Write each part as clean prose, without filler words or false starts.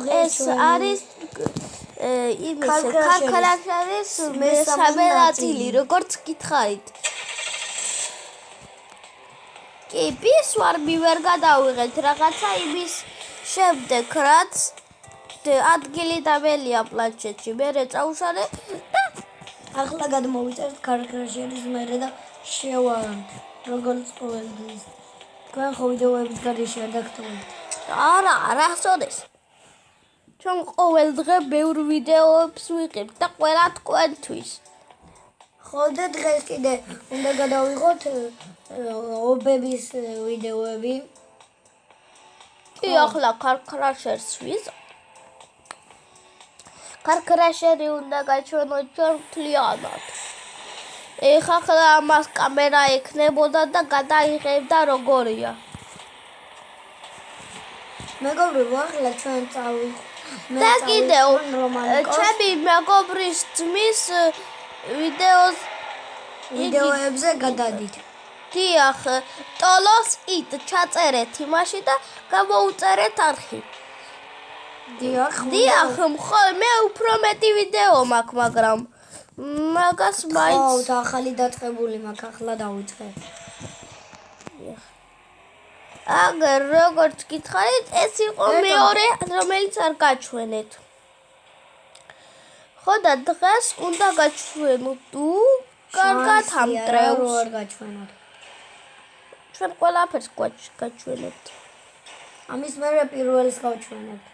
ეს არის იმის ქარქრაშერის მესამე ნაწილი, როგორც გითხარით. კი, ბისვარმი ვერ გადავიღეთ რაღაცა იმის შემდეგ, რაც ადგილი დამელია პლანშეტში. მერე წავუშალე და ახლა გადმოვიწერთ ქარქრაშერის მერე და შევარდ, როგორც ყოველთვის. თქვენ ხო ვიდეოების გარეშე არ დაგტოვებთ? არა, არასოდეს. ჩვენ ყოველ დღე ბევრ ვიდეოებს ვიღებთ და ყველა თქვენთვის. ხო და დღეს კიდე უნდა გადავიღოთ ობების ვიდეოები. კი, ახლა ქარქრაშერს ვიზ. ქარქრაშერი უნდა გაჩვენოთ ჩვენ მთლიანად. ახლა ამას კამერა ექნებოდა და გადაიღებდა როგორია. მეგობრებო, ახლა ჩვენ წავიღოთ. და კიდევ ჩემი მეგობრის ძმის ვიდეოებზე გადადით. დიახ, ტოლოს ით ჩაწერეთ იმაში და გამოუწერეთ არხი. დიახ, მე უფრო მეტი ვიდეო მაქვს, მაგრამ მაგას მაინც ხო, ახალი დაწყებული მაქვს, ახლა დავიწყე. აგერ როგორც გითხარით, ეს იყო მეორე, რომელიც არ გაჩვენეთ. ხო და დღეს უნდა გაჩვენოთ თუ კარგად ამტრევს. არ გაჩვენოთ. ჩვენ ყველაფერს გაჩვენებთ. ამის მერე პირველს გავჩვენებთ.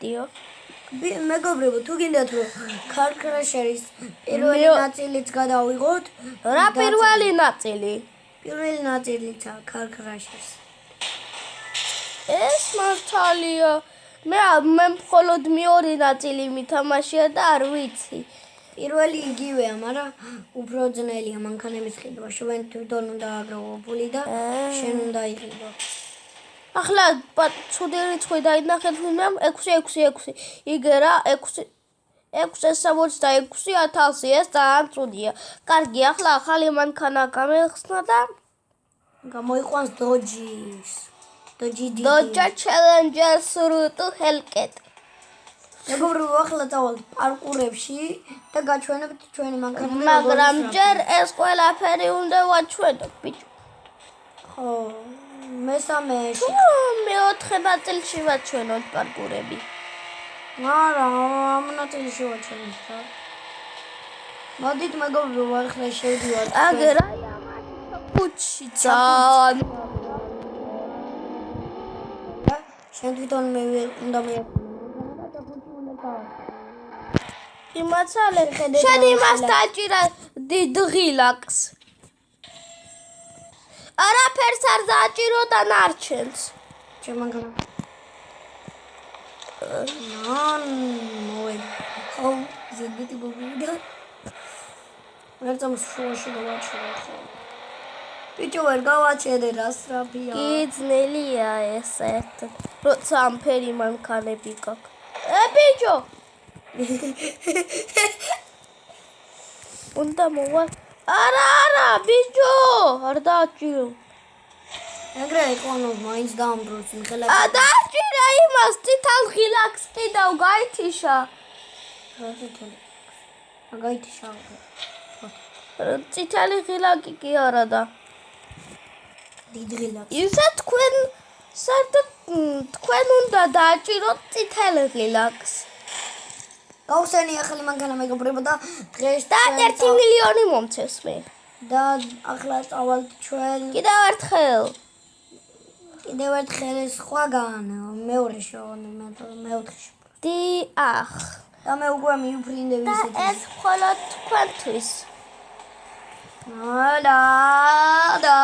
დიახ. მეგობრებო, თუ გინდათ რომ ქარქრაშერის პირველი ნაწილიც გადავიღოთ? რა პირველი ნაწილი? პირველი ნაწილიც ქარქრაშერს. ეს მართალია. მე მხოლოდ მეორე ნაწილი მითამაშია და არ ვიცი. პირველი იგივეა, მაგრამ უფრო ძნელია მანქანების ყიდვა. შენ თვითონ უნდა აგროვო ფული და შენ უნდა იყიდო. ახლა ცუდი რიცხვი დაინახეთ ვინმემ 666. იგე რა 666,000 ეს ძალიან ცუდია. კარგი, ახლა ახალი მანქანა გამეხსნა და გამოიყვანს დოჯის. დოჯა ჩელენჯერს რუტ ჰელკეტ. მეგობრებო, ახლა წავალთ პარკურებში და გაჩვენებთ ჩვენი მანქანები. მაგრამ ჯერ ეს ყველაფერი უნდა ვაჩვენოთ, ბიჭო. ხო, მესამეში. მეოთხე ნაწილში ვაჩვენოთ პარკურები. არა, ამ ნაწილში ვაჩვენოთ რა. მოდით მეგობრებო, ახლა შევდივართ. აგერ აი ამაში კუჩი ძალიან. შენ თვითონ უნდა მე იმაცალე შენ იმას დაჭირა დიდღილაკს. არაფერს არ დაჭირო და ნარჩენს. ჩემანგანა. ხო, ზედმეტი მოვიდა. ვერ წამოსულში დავაჩვენე ხო. ბიჭო, ვერ გავაჩერე რა სწრაფია. კი, ძნელია ესეთ. როცა ამფერი მანქანები გაქვს. ბიჭო. უნდა მოვა. არა, ბიჭო, არ დააჭირო. ეგრე იყონო, მაინც დაამბროს მიხელა. დააჭირა იმას, თითალ ღილაკს კიდევ გაითიშა. რა თითალ? გაითიშა. წითელი ღილაკი კი არა და დიდ ღილაკს. ისა თქვენ უნდა დააჭიროთ წითელ ღილაკს. გავხსენი ახალი მანქანა მეგობრებო და დღეს და 1 მილიონი მომცეს მე. და ახლა წავალთ ჩვენ კიდევ ერთხელ სხვაგან მეორე მეოთხეში. დიახ. და მე უკვე მიუფრინდები ისეთი. და ეს მხოლოდ თქვენთვის. და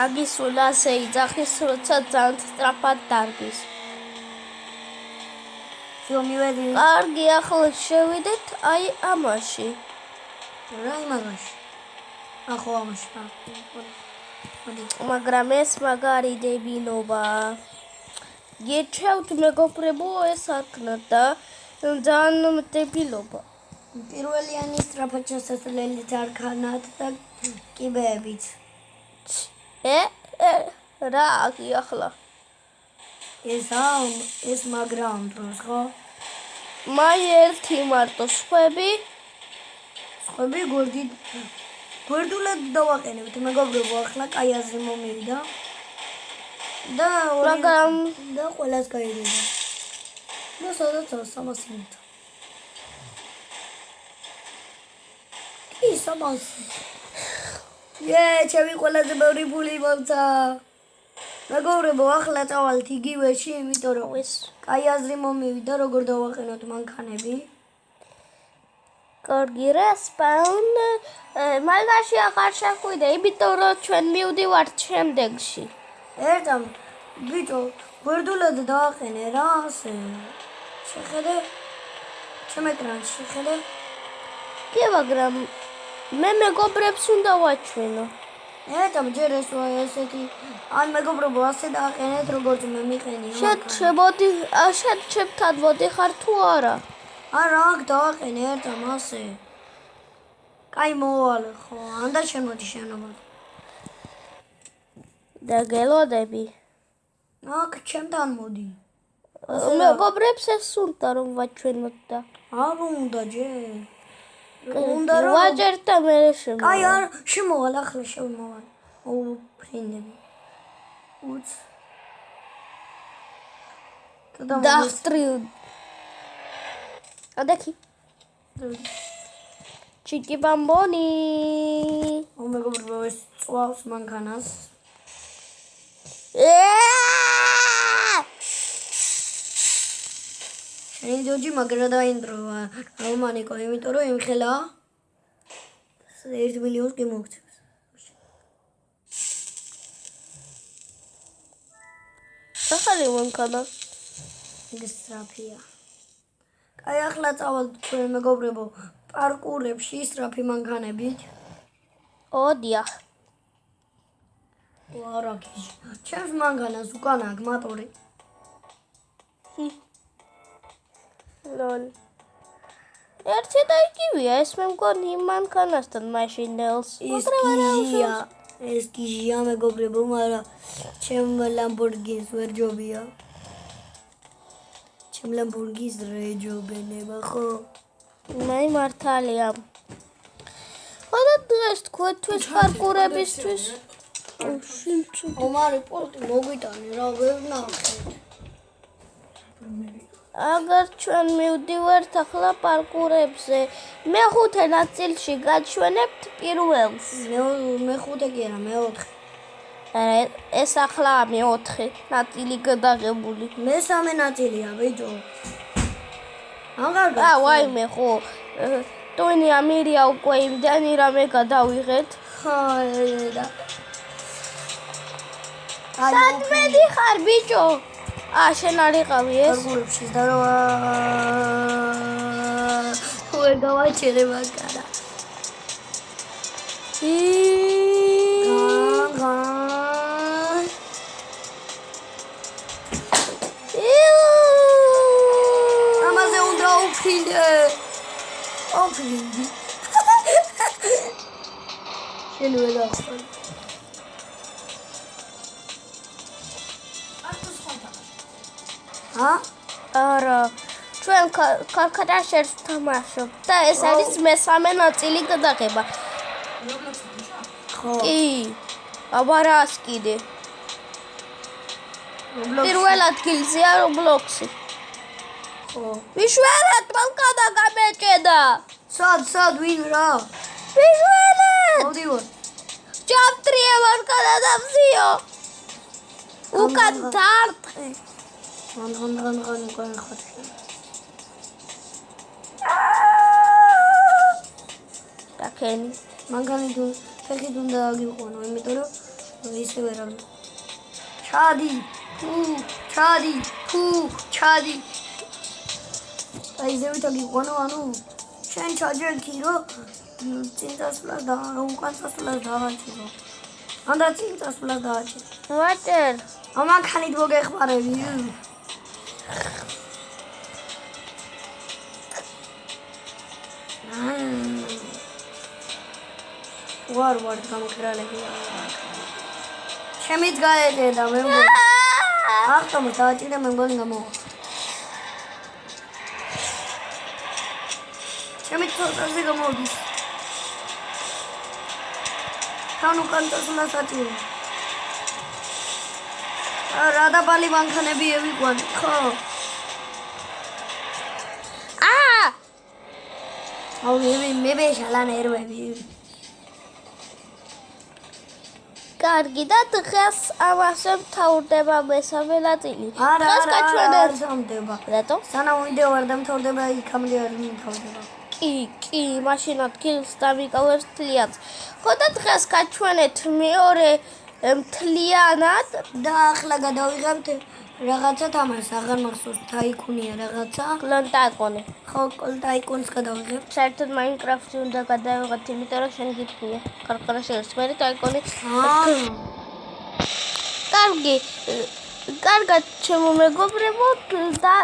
აგისულა შეიძახის, როცა ძალიან სწრაფად დარგის. მივედი. კარგი, ახლა შევიდეთ აი ამაში. რა იმაში? ახო ამაში. მაგრამ ეს მაგარი დებილობა. გეჩვევთ მეგობრებო ეს აქნა და ძალიან დებილობა. პირველიანი სწრაფად შესასვლელით არქანად და კიბეებით. რა აქი ახლა? ეს მაგრა ამ დროს, ხო? მაი ერთი მარტო სხვები სხვები გვერდულად დავაყენებთ, მეგობრებო, ახლა კაი აზრი მომივიდა. და მაგრამ და ყველას გაიგება. და სადაც 300 ლიტრი. კი, 300. ჩემი ყველაზე ბევრი ფული მომცა. მეგობრებო, ახლა წავალთ იგივეში, იმიტომ რომ ეს კაი აზრი მომივიდა, როგორ დავაყენოთ მანქანები. კარგი რესპაუნ მაგაში აღარ შეხვიდე, იმიტომ რომ ჩვენ მივდივართ შემდეგში. ერთამ ბიჭო, გვერდულად დავაყენე რა, ასე. შეხედე? ჩემ ეკრანს შეხედე? კი, მაგრამ მე მეგობრებს უნდა ვაჩვენო. ერთამ ჯერ ესეთი ან მეგობრებო ასე დააყენეთ, როგორც მე მიყენი. შემოდი, შევთან მოდიხარ თუ არა? ან რა დავაყენე ერთამ ასე. კაი მოვალე ხო, ანდა შემოდი შენობა. და გელოდები. აქ ჩემთან მოდი. მეგობრებს ეს უნდა რომ ვაჩვენოთ და არ უნდა ჯერ. უნდა რომ ვაჯერ და მე შემო. კაი არ შემოვალ ახლა შემოვალ. ფრინდები. უც. დახტრივ. ადაკი. ჩიკი ბამბონი. მეგობრებო, ეს წვავს მანქანას. შენი ჯოჯი მაგრა დაინდროვა. რომანიკო, იმიტომ რომ იმხელა 1 მილიონს კი მოგცემს. ახალი მანქანა. ეს სწრაფია. კაი, ახლა წავალთ ჩვენ მეგობრებო, პარკურებში სწრაფი მანქანებით. ოდიახ. ვარაკი. ჩემს მანქანას უკან აქვს მოტორი. ლოლ. ერთი და იგივეა, ეს მე მგონი იმ მანქანასთან მაშინ ელს. ეს გიჟია მეგობრებო, მაგრამ ჩემ ლამბორგინს ვერ ჯობია. ჩემ ლამბორგინს რე ჯობენება, ხო? მაი მართალია. ხოდა დღეს თქვენთვის პარკურებისთვის ომარი პორტი მოგვიტანე რა, ვერ ნახეთ. აგარ ჩვენ მივდივართ ახლა პარკურებზე, მეხუთე ნაწილში გაჩვენებთ პირველს. მეხუთე კი არა, მეოთხე. ეს ახლა მეოთხე ნაწილი გადაღებული. მესამე ნაწილია, ბიჭო. აღარ ვაიმე ხო. ტონი ამირია უკვე იმდენი რამე გადავიღეთ. ხადა. სად მედიხარ ბიჭო? შენ არ იყავი ეს? პარკურებში და რა ვერ გავაჩერე მაგარა. ამაზე უნდა უფრინდე. უფრინდი. შენ ვერ ახსოვს. არა, ჩვენ კარკადაშერს თამაშობ და ეს არის მესამე ნაწილი გადაღება. ხო. კი. აბა რას კიდე? პირველ ადგილზეა Roblox-ი. ხო. ვიშვერად მანქანა გამეჭედა. სად ვინ რა? ვიშვერად. მოდივარ. ჯამტრია მანქანა დავზიო. უკან დარტყე. მან ხარ. დაკენი. მანქანი თუ ფეხით უნდა გიყვანო, იმიტომ რომ ისე ვერ ამ. ჩადი. აი ზევით გიყვანო, ანუ შენ ჩაჯერქი რომ წინ წასვლას და უკან წასვლას დავაჭირო. ანდა წინ წასვლას დავაჭირო. ვაჭერ. ამანქანით მოგეხმარები. ვარ გამქრალები. შემიც გაეჭედა მე. ახტომს დავაჭირე მე მგონი გამოვა. ჩემი ცოტაზე გამოდის. თან უკან წასულას აჭირე. რა დაბალი მანქანები ევიყვან, ხო? მე ბეშალან ერვები. კარგი და დღეს ამასე მთავრდება მესამე ნაწილი. დღეს გაჩვენეთ. დამდება. რატო? სანამ ვიდეო არ დამთავრდება, იქამდე არ მთავრდება. კი, მაშინაც კილს დამიკავებს თლიანს. ხო და დღეს გაჩვენეთ მეორე მთლიანად და ახლა გადავიღებთ რაღაცა თამაშს, აღარ მახსოვს, ტაიკუნია რაღაცა. კლონ ტაიკონი. ხო, ტაიკუნს გადავიღებთ. საერთოდ მაინკრაფტი უნდა გადავიღოთ, იმიტომ რომ შენ გითხრია. კარგად შეიძლება მე ტაიკონი. კარგი. კარგად ჩემო მეგობრებო და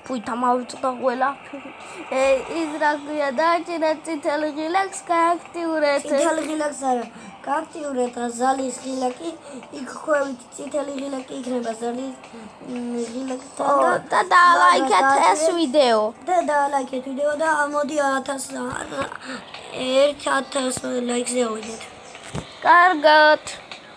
ფუითამავწდა ყველა. ის რა ქვია დააჭირა წითელი ღილაკს გააქტიურეთ. წითელი ღილაკს არა. გააქტიურეთ ზალის ღილაკი, იქ ხვევით წითელი ღილაკი იქნება ზალის ღილაკთან და დალაიქეთ ეს ვიდეო. და დალაიქეთ ვიდეო და მოდი 1000 ლაიქზე ავიდეთ. კარგად.